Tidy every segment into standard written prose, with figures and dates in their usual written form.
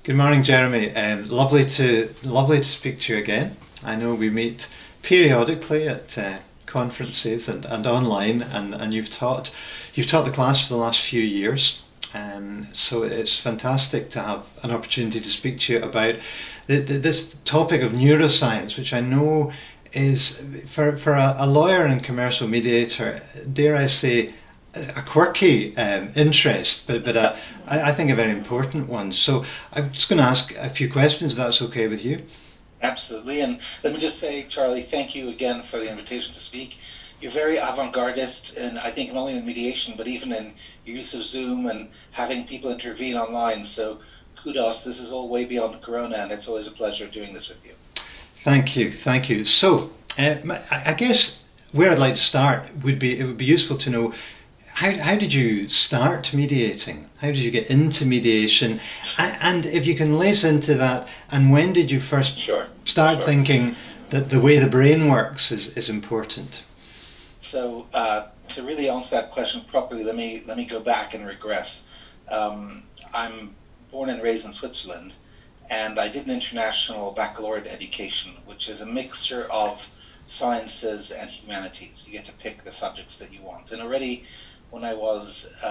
Good morning, Jeremy. Lovely to speak to you again. I know we meet periodically at conferences and online, and you've taught the class for the last few years. So it's fantastic to have an opportunity to speak to you about this topic of neuroscience, which I know is for a lawyer and commercial mediator, dare I say, a quirky interest, but I think a very important one. So I'm just going to ask a few questions, if that's okay with you. Absolutely. And let me just say, Charlie, thank you again for the invitation to speak. You're very avant-gardist, and I think not only in mediation, but even in your use of Zoom and having people intervene online. So kudos. This is all way beyond Corona, and it's always a pleasure doing this with you. Thank you. So I guess where I'd like to start it would be useful to know how did you start mediating? How did you get into mediation? And if you can lace into that, and when did you first start thinking that the way the brain works is important? So to really answer that question properly, let me go back and regress. I'm born and raised in Switzerland, and I did an international baccalaureate education, which is a mixture of sciences and humanities. You get to pick the subjects that you want. And already when I was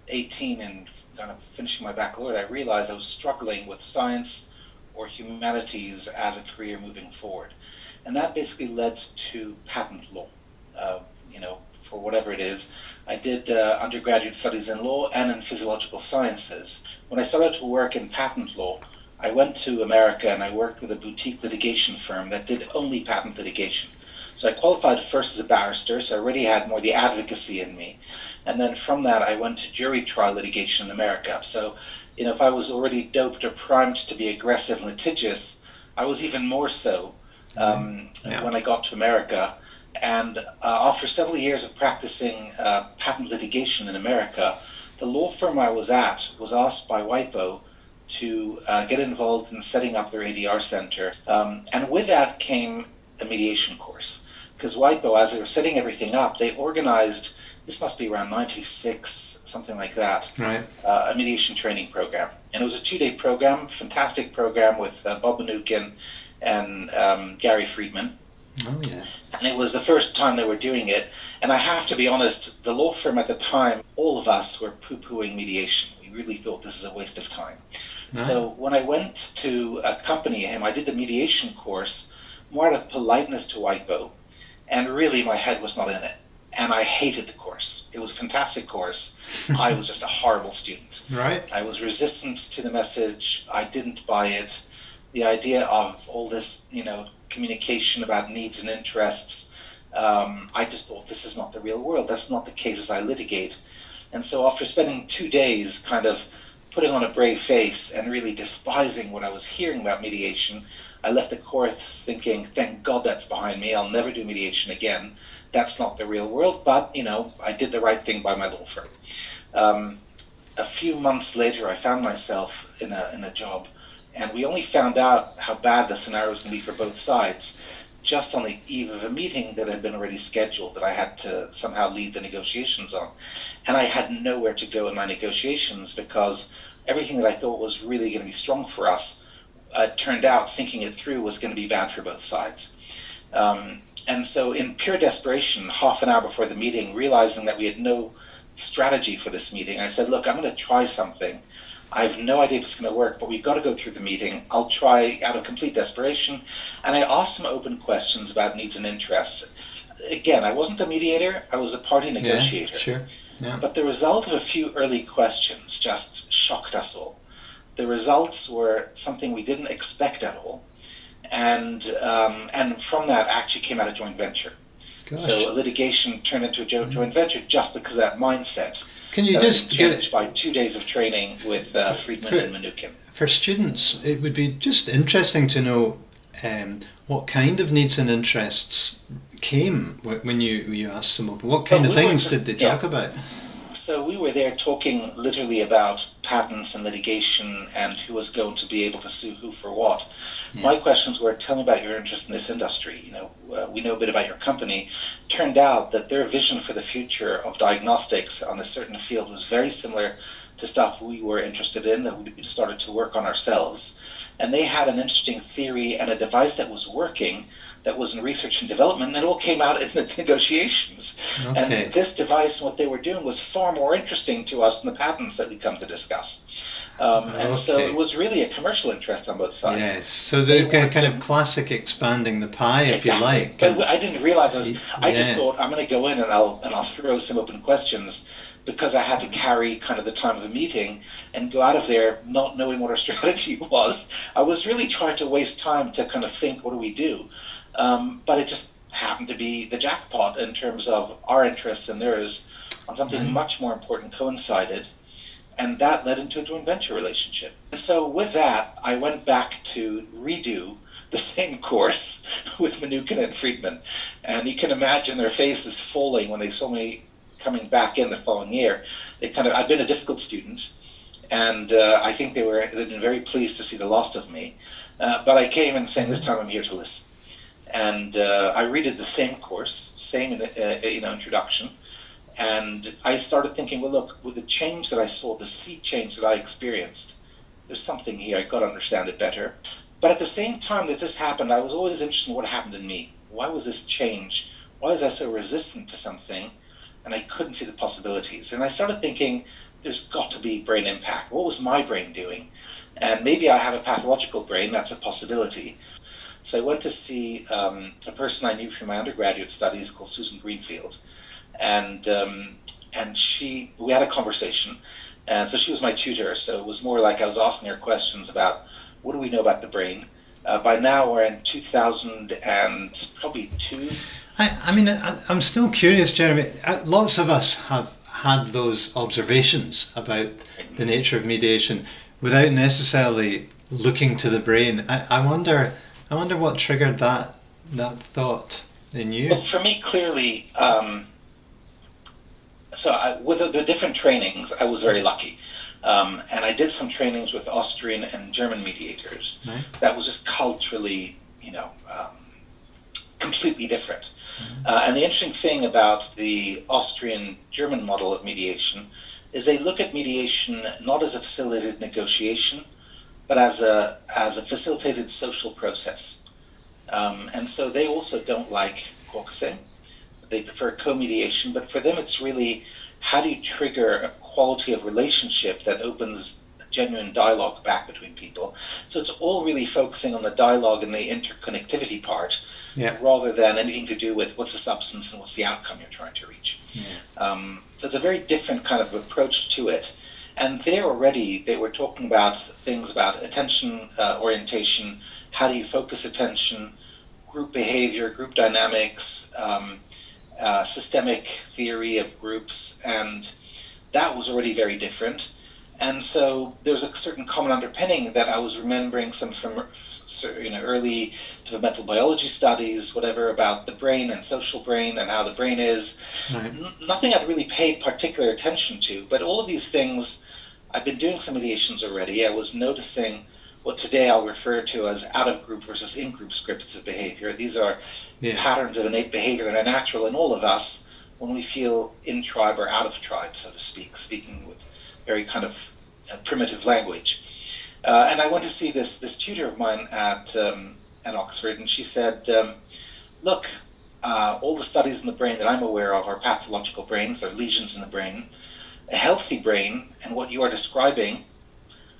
18 and kind of finishing my baccalaureate, I realized I was struggling with science or humanities as a career moving forward. And that basically led to patent law. For whatever it is, I did undergraduate studies in law and in physiological sciences. When I started to work in patent law, I went to America and I worked with a boutique litigation firm that did only patent litigation. So I qualified first as a barrister, so I already had more the advocacy in me. And then from that, I went to jury trial litigation in America. So, if I was already doped or primed to be aggressive and litigious, I was even more so when I got to America. And after several years of practicing patent litigation in America, the law firm I was at was asked by WIPO to get involved in setting up their ADR center. And with that came a mediation course. Because WIPO, as they were setting everything up, they organized, this must be around 96, something like that, right. A mediation training program. And it was a 2-day program, fantastic program with Bob Mnookin and Gary Friedman. Oh, yeah. And it was the first time they were doing it. And I have to be honest, the law firm at the time, all of us were poo-pooing mediation. We really thought this is a waste of time. Right. So when I went to accompany him, I did the mediation course more out of politeness to WIPO. And really my head was not in it. And I hated the course. It was a fantastic course. I was just a horrible student. Right. I was resistant to the message. I didn't buy it. The idea of all this, communication about needs and interests, I just thought this is not the real world. That's not the cases I litigate. And so after spending 2 days kind of putting on a brave face and really despising what I was hearing about mediation, I left the course thinking, thank God that's behind me. I'll never do mediation again. That's not the real world. But, I did the right thing by my law firm. A few months later, I found myself in a job. And we only found out how bad the scenario was going to be for both sides just on the eve of a meeting that had been already scheduled that I had to somehow lead the negotiations on. And I had nowhere to go in my negotiations because everything that I thought was really going to be strong for us turned out, thinking it through, was going to be bad for both sides. And so in pure desperation, half an hour before the meeting, realizing that we had no strategy for this meeting, I said, look, I'm going to try something. I have no idea if it's going to work, but we've got to go through the meeting. I'll try out of complete desperation. And I asked some open questions about needs and interests. Again, I wasn't the mediator. I was a party negotiator. Yeah, sure. Yeah. But the result of a few early questions just shocked us all. The results were something we didn't expect at all. And from that actually came out a joint venture. Gosh. So litigation turned into a joint venture just because of that mindset. Can you just changed by 2 days of training with Friedman and Mnookin? For students, it would be just interesting to know what kind of needs and interests came when you asked them open. What kind of things did they talk about? So we were there talking literally about patents and litigation and who was going to be able to sue who for what. Yeah. My questions were, tell me about your interest in this industry. We know a bit about your company. Turned out that their vision for the future of diagnostics on a certain field was very similar to stuff we were interested in, that we started to work on ourselves. And they had an interesting theory and a device that was working, that was in research and development, and it all came out in the negotiations. Okay. And this device and what they were doing was far more interesting to us than the patents that we come to discuss. And so it was really a commercial interest on both sides. Yes, so the kind of classic expanding the pie, if you like. But I didn't realize I just thought, I'm going to go in and I'll throw some open questions, because I had to carry kind of the time of a meeting and go out of there not knowing what our strategy was. I was really trying to waste time to kind of think, what do we do? But it just happened to be the jackpot in terms of our interests and theirs on something much more important coincided. And that led into a joint venture relationship. And so with that, I went back to redo the same course with Mnookin and Friedman. And you can imagine their faces falling when they saw me coming back in the following year. I'd been a difficult student, and I think they'd been very pleased to see the loss of me. But I came in saying, this time I'm here to listen. And I redid the same course, same introduction, and I started thinking, well, look, with the change that I saw, the sea change that I experienced, there's something here. I've got to understand it better. But at the same time that this happened, I was always interested in what happened in me. Why was this change? Why was I so resistant to something? And I couldn't see the possibilities. And I started thinking, there's got to be brain impact. What was my brain doing? And maybe I have a pathological brain. That's a possibility. So I went to see a person I knew from my undergraduate studies called Susan Greenfield. And we had a conversation. And so she was my tutor. So it was more like I was asking her questions about, what do we know about the brain? By now we're in 2002. I'm still curious, Jeremy. Lots of us have had those observations about the nature of mediation without necessarily looking to the brain. I wonder what triggered that thought in you. Well, for me, clearly, with the different trainings, I was very lucky. And I did some trainings with Austrian and German mediators. Right. That was just culturally, completely different. And the interesting thing about the Austrian-German model of mediation is they look at mediation not as a facilitated negotiation, but as a facilitated social process. And so they also don't like caucusing. They prefer co-mediation, but for them it's really, how do you trigger a quality of relationship that opens genuine dialogue back between people? So it's all really focusing on the dialogue and the interconnectivity part, rather than anything to do with what's the substance and what's the outcome you're trying to reach. So it's a very different kind of approach to it. And there already, they were talking about things about attention orientation, how do you focus attention, group behavior, group dynamics, systemic theory of groups, and that was already very different. And so there was a certain common underpinning that I was remembering some from early developmental biology studies, whatever, about the brain and social brain and how the brain is. Right. Nothing I'd really paid particular attention to, but all of these things, I've been doing some mediations already. I was noticing what today I'll refer to as out-of-group versus in-group scripts of behavior. These are patterns of innate behavior that are natural in all of us when we feel in tribe or out of tribe, so to speak, speaking with very kind of primitive language. And I went to see this tutor of mine at Oxford, and she said, look, all the studies in the brain that I'm aware of are pathological brains, they're lesions in the brain. A healthy brain, and what you are describing,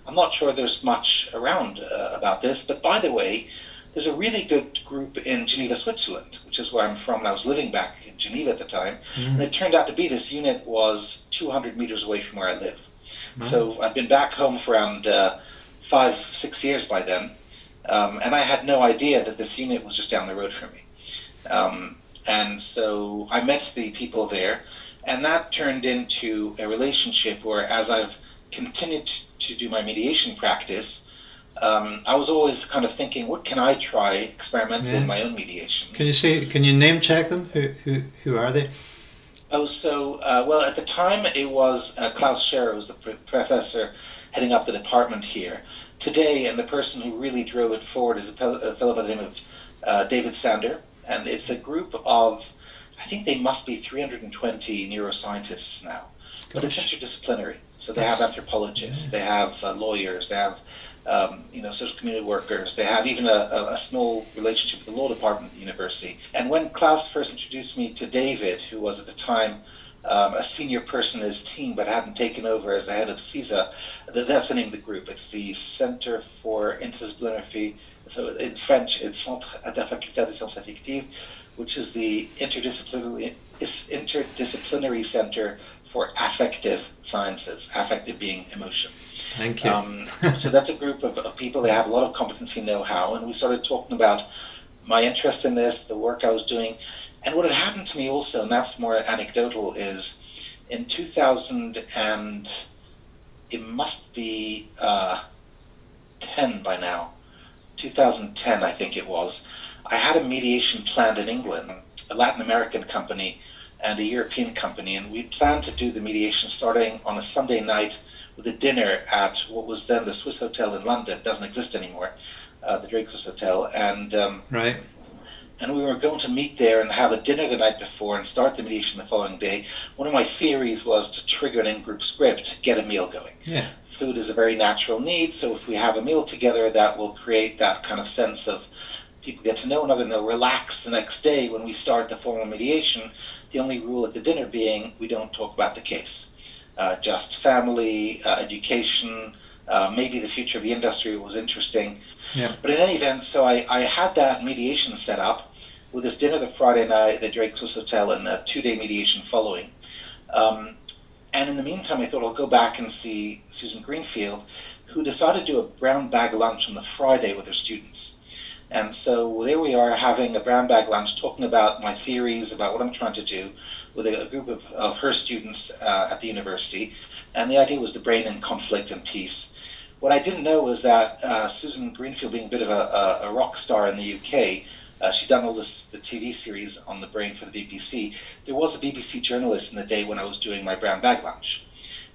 I'm not sure there's much around about this, but by the way, there's a really good group in Geneva, Switzerland, which is where I'm from, and I was living back in Geneva at the time, and it turned out to be this unit was 200 meters away from where I live. So I'd been back home for around 5-6 years by then, and I had no idea that this unit was just down the road from me. And so I met the people there, and that turned into a relationship where, as I've continued to do my mediation practice, I was always kind of thinking, what can I try experimentally in my own mediations? Can you name check them? Who are they? Oh, so, well, at the time it was Klaus Scherer, who was the professor heading up the department here. Today, and the person who really drove it forward is a fellow by the name of David Sander, and it's a group of, I think they must be 320 neuroscientists now. But it's interdisciplinary. So they have anthropologists, they have lawyers, they have social community workers. They have even a small relationship with the law department at the university. And when Klaus first introduced me to David, who was at the time a senior person in his team but hadn't taken over as the head of CISA, that's the name of the group. It's the Center for Interdisciplinary, so in French it's Centre de la Faculté des Sciences Affectives, which is the interdisciplinary center for affective sciences, affective being emotion. Thank you. So that's a group of people. They have a lot of competency know-how, and we started talking about my interest in this, the work I was doing. And what had happened to me also, and that's more anecdotal, is in 2000 and it must be 10 by now, 2010 I think it was, I had a mediation planned in England, a Latin American company and a European company, and we planned to do the mediation starting on a Sunday night with a dinner at what was then the Swiss Hotel in London. It doesn't exist anymore, the Drake Swiss Hotel, and right. And we were going to meet there and have a dinner the night before and start the mediation the following day. One of my theories was to trigger an in-group script, get a meal going. Yeah. Food is a very natural need, so if we have a meal together, that will create that kind of sense of people get to know one another and they'll relax the next day when we start the formal mediation. The only rule at the dinner being we don't talk about the case. Just family, education, maybe the future of the industry was interesting. Yeah. But in any event, so I had that mediation set up with this dinner the Friday night at the Drake Swiss Hotel and a 2-day mediation following. And in the meantime, I thought I'll go back and see Susan Greenfield, who decided to do a brown bag lunch on the Friday with her students. And so there we are having a brown bag lunch, talking about my theories, about what I'm trying to do with a group of her students at the university. And the idea was the brain in conflict and peace. What I didn't know was that Susan Greenfield, being a bit of a rock star in the UK, she'd done all the TV series on the brain for the BBC. There was a BBC journalist in the day when I was doing my brown bag lunch.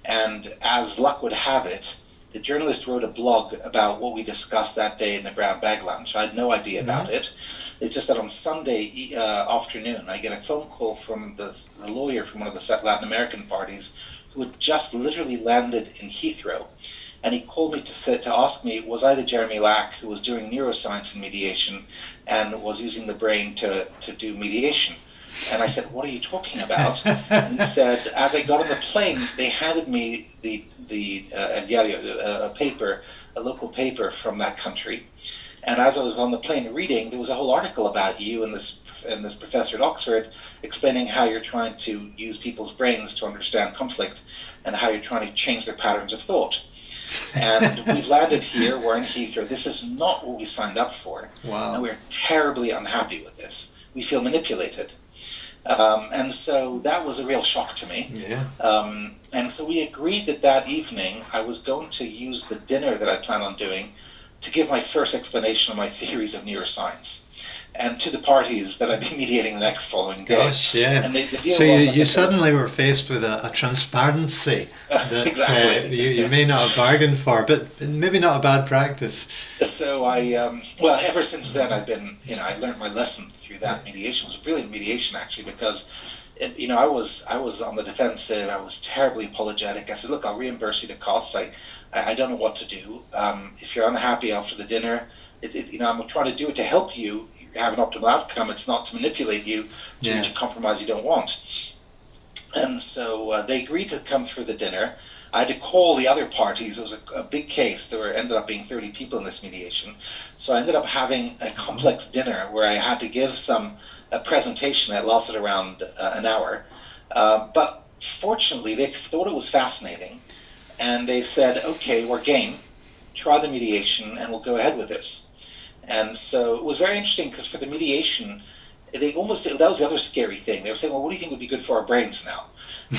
And as luck would have it, the journalist wrote a blog about what we discussed that day in the brown bag lunch. I had no idea about it. It's just that on Sunday afternoon, I get a phone call from the lawyer from one of the Latin American parties who had just literally landed in Heathrow. And he called me to ask me, was I the Jeremy Lack who was doing neuroscience and mediation and was using the brain to do mediation? And I said, what are you talking about? And he said, as I got on the plane, they handed me a paper, a local paper from that country. And as I was on the plane reading, there was a whole article about you and this professor at Oxford explaining how you're trying to use people's brains to understand conflict and how you're trying to change their patterns of thought. And we've landed here, we're in Heathrow. This is not what we signed up for. Wow. And we're terribly unhappy with this. We feel manipulated. And so that was a real shock to me. Yeah. And so we agreed that evening I was going to use the dinner that I planned on doing to give my first explanation of my theories of neuroscience and to the parties that I'd be mediating the next following day. Gosh, yeah. And the deal so was you suddenly were faced with a transparency that exactly. You may not have bargained for, but maybe not a bad practice. So ever since then I've been, I learned my lesson through that mediation. It was a brilliant mediation actually, because I was on the defensive. I was terribly apologetic. I said, look, I'll reimburse you the costs. I don't know what to do. If you're unhappy after the dinner, I'm trying to do it to help you have an optimal outcome. It's not to manipulate you to reach a compromise you don't want. And so they agreed to come through the dinner. I had to call the other parties. It was a big case. There ended up being 30 people in this mediation. So I ended up having a complex dinner where I had to give a presentation that lasted around an hour. But fortunately, they thought it was fascinating. And they said, okay, we're game. Try the mediation and we'll go ahead with this. And so it was very interesting because for the mediation, that was the other scary thing. They were saying, well, what do you think would be good for our brains now?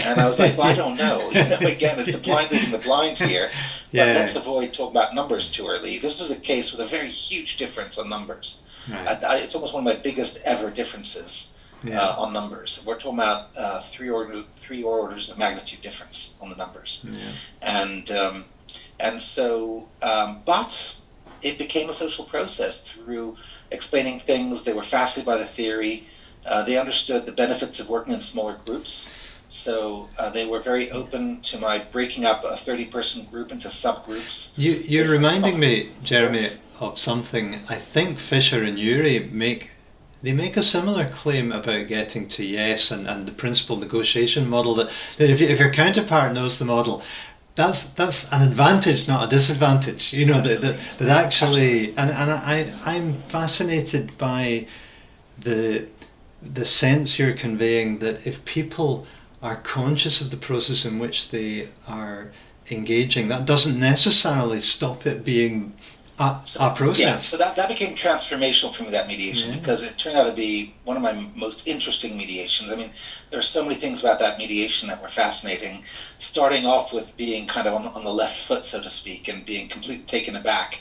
And I was like, well, I don't know. Again, it's the blind leading the blind here. But let's avoid talking about numbers too early. This is a case with a very huge difference on numbers. Right. It's almost one of my biggest ever differences Yeah. on numbers. We're talking about three orders of magnitude difference on the numbers. Yeah. And so, but it became a social process through explaining things. They were fascinated by the theory. They understood the benefits of working in smaller groups. So they were very open to my breaking up a 30-person group into subgroups. You're reminding me, Jeremy, of something. I think Fisher and Urey make a similar claim about getting to yes and the principal negotiation model, that if your counterpart knows the model, that's an advantage, not a disadvantage. You know, that actually, and I'm fascinated by the sense you're conveying, that if people are conscious of the process in which they are engaging, that doesn't necessarily stop it being a process. Yeah, so that became transformational for me, that mediation, because it turned out to be one of my most interesting mediations. I mean, there are so many things about that mediation that were fascinating, starting off with being kind of on the left foot, so to speak, and being completely taken aback.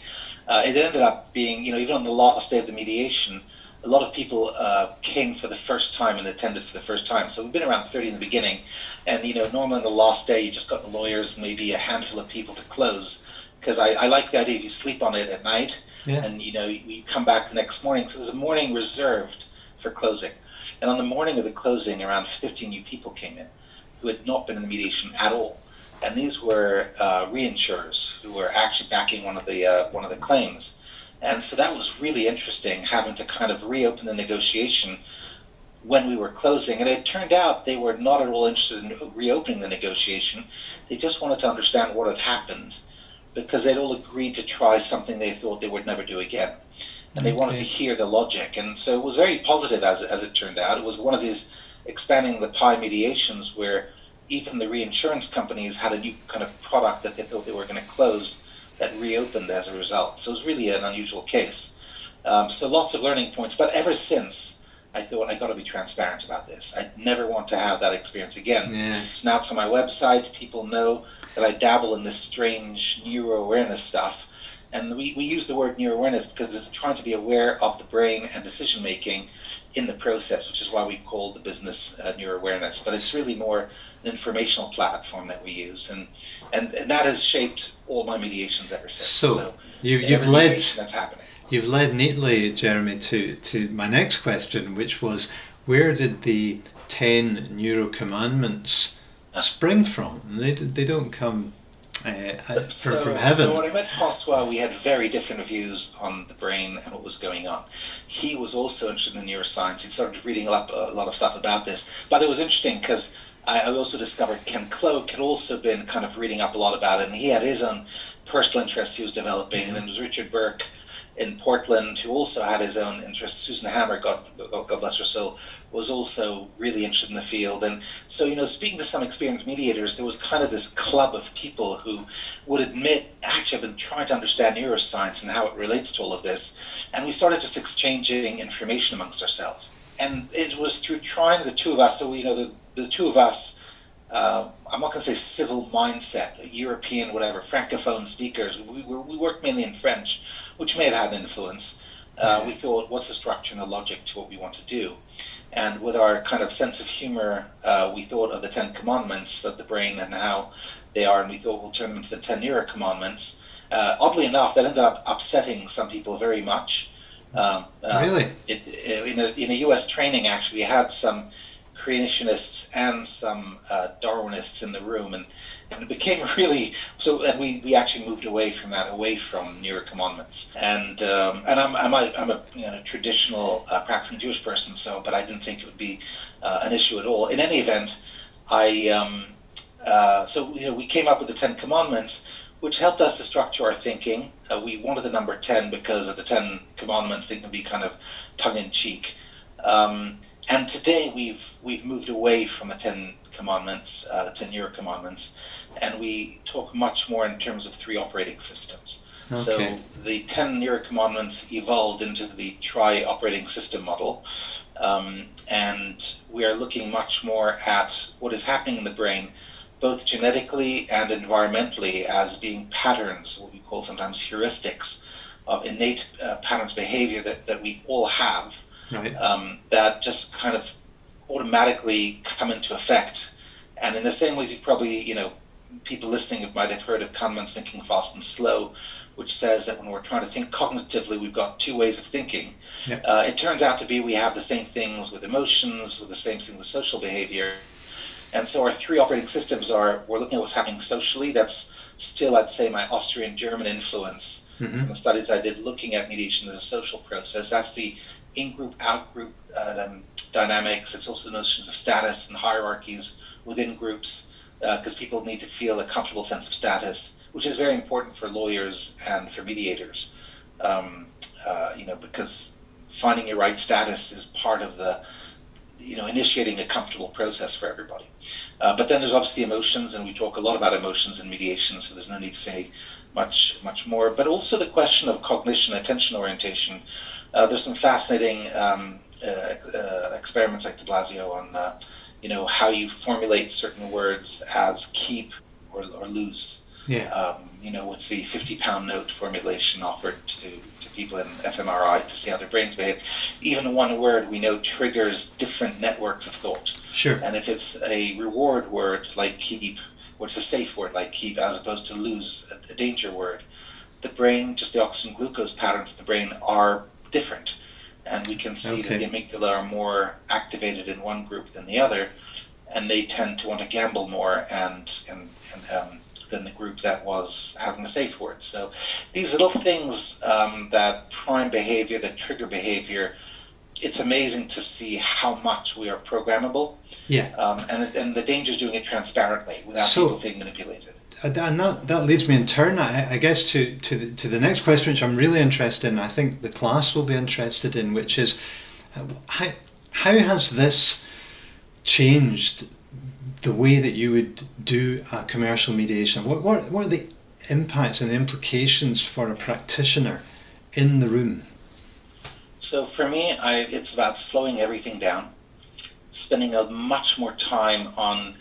It ended up being, even on the last day of the mediation, a lot of people came for the first time and attended for the first time. So we've been around 30 in the beginning, and normally on the last day you just got the lawyers, maybe a handful of people to close, because I like the idea if you sleep on it at night, and you come back the next morning. So it was a morning reserved for closing, and on the morning of the closing, around 50 new people came in who had not been in the mediation at all, and these were reinsurers who were actually backing one of the claims. And so that was really interesting, having to kind of reopen the negotiation when we were closing. And it turned out they were not at all interested in reopening the negotiation. They just wanted to understand what had happened, because they'd all agreed to try something they thought they would never do again. And they wanted to hear the logic. And so it was very positive as it turned out. It was one of these expanding the pie mediations where even the reinsurance companies had a new kind of product that they thought they were going to close that reopened as a result. So it was really an unusual case. So lots of learning points. But ever since, I thought, I got to be transparent about this. I never want to have that experience again. Yeah. So now it's on my website. People know that I dabble in this strange neuro-awareness stuff. And we use the word neuro-awareness because it's trying to be aware of the brain and decision-making in the process, which is why we call the business neuro-awareness. But it's really more an informational platform that we use. And that has shaped all my mediations ever since. So you've led, mediation that's happening. You've led neatly, Jeremy, to my next question, which was, where did the 10 neuro commandments spring from? They don't come from heaven. So when I met Francois, we had very different views on the brain and what was going on. He was also interested in neuroscience. He'd started reading up a lot of stuff about this. But it was interesting because I also discovered Ken Cloak had also been kind of reading up a lot about it, and he had his own personal interests he was developing. And then there was Richard Burke in Portland, who also had his own interests. Susan Hammer, God bless her soul, was also really interested in the field. And so, speaking to some experienced mediators, there was kind of this club of people who would admit, actually, I've been trying to understand neuroscience and how it relates to all of this. And we started just exchanging information amongst ourselves. And it was through trying the two of us, so the two of us, I'm not going to say civil mindset, European, whatever, Francophone speakers. We worked mainly in French, which may have had an influence. We thought, what's the structure and the logic to what we want to do? And with our kind of sense of humor, we thought of the 10 commandments of the brain and how they are, and we thought we'll turn them into the 10 neuro commandments. Oddly enough, that ended up upsetting some people very much. Really? In a US training, actually, we had some creationists and some Darwinists in the room, and it became really so. And we actually moved away from neuro commandments. And I'm a traditional practicing Jewish person, but I didn't think it would be an issue at all. In any event, we came up with the 10 commandments, which helped us to structure our thinking. We wanted the number 10 because of the 10 commandments. They can be kind of tongue in cheek. And today we've moved away from the 10 commandments, the 10 neuro commandments, and we talk much more in terms of 3 operating systems. Okay. So the 10 neuro commandments evolved into the tri-operating system model, and we are looking much more at what is happening in the brain, both genetically and environmentally, as being patterns, what we call sometimes heuristics, of innate patterns of behavior that we all have. Right. That just kind of automatically come into effect. And in the same ways, you've probably, people listening might have heard of Kahneman's thinking fast and slow, which says that when we're trying to think cognitively, we've got two ways of thinking. Yeah. It turns out to be we have the same things with emotions, with the same thing with social behavior. And so our three operating systems are, we're looking at what's happening socially. That's still, I'd say, my Austrian-German influence from the studies I did looking at mediation as a social process. That's the in-group, out-group dynamics. It's also notions of status and hierarchies within groups, because people need to feel a comfortable sense of status, which is very important for lawyers and for mediators, because finding your right status is part of the, initiating a comfortable process for everybody. But then there's obviously emotions, and we talk a lot about emotions in mediation, so there's no need to say much more. But also the question of cognition, attention orientation. There's some fascinating experiments like de Blasio on, how you formulate certain words as keep or lose. Yeah. With the 50-pound note formulation offered to people in fMRI to see how their brains behave. Even one word we know triggers different networks of thought. Sure. And if it's a reward word like keep, or it's a safe word like keep, as opposed to lose, a danger word, the brain, just the oxygen glucose patterns of the brain are different. And we can see that the amygdala are more activated in one group than the other, and they tend to want to gamble more and than the group that was having the safe word. So these little things that prime behavior, that trigger behavior, it's amazing to see how much we are programmable. Yeah. And the danger is doing it transparently without people being manipulated. And that leads me in turn, I guess, to the next question, which I'm really interested in. I think the class will be interested in, which is how has this changed the way that you would do a commercial mediation? What are the impacts and the implications for a practitioner in the room? So for me, it's about slowing everything down, spending much more time on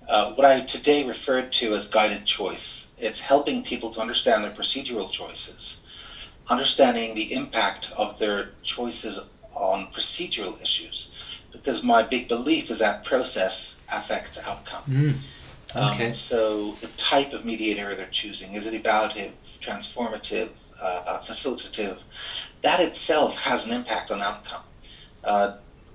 what I today referred to as guided choice. It's helping people to understand their procedural choices, understanding the impact of their choices on procedural issues. Because my big belief is that process affects outcome. So the type of mediator they're choosing, is it evaluative, transformative, facilitative? That itself has an impact on outcome.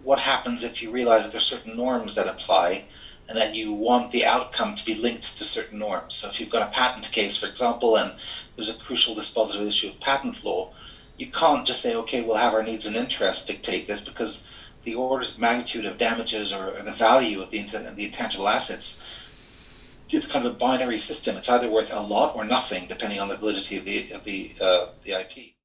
What happens if you realize that there are certain norms that apply and that you want the outcome to be linked to certain norms? So if you've got a patent case, for example, and there's a crucial dispositive issue of patent law, you can't just say, okay, we'll have our needs and interests dictate this, because the orders of magnitude of damages or the value of the intangible assets, it's kind of a binary system. It's either worth a lot or nothing, depending on the validity of the IP.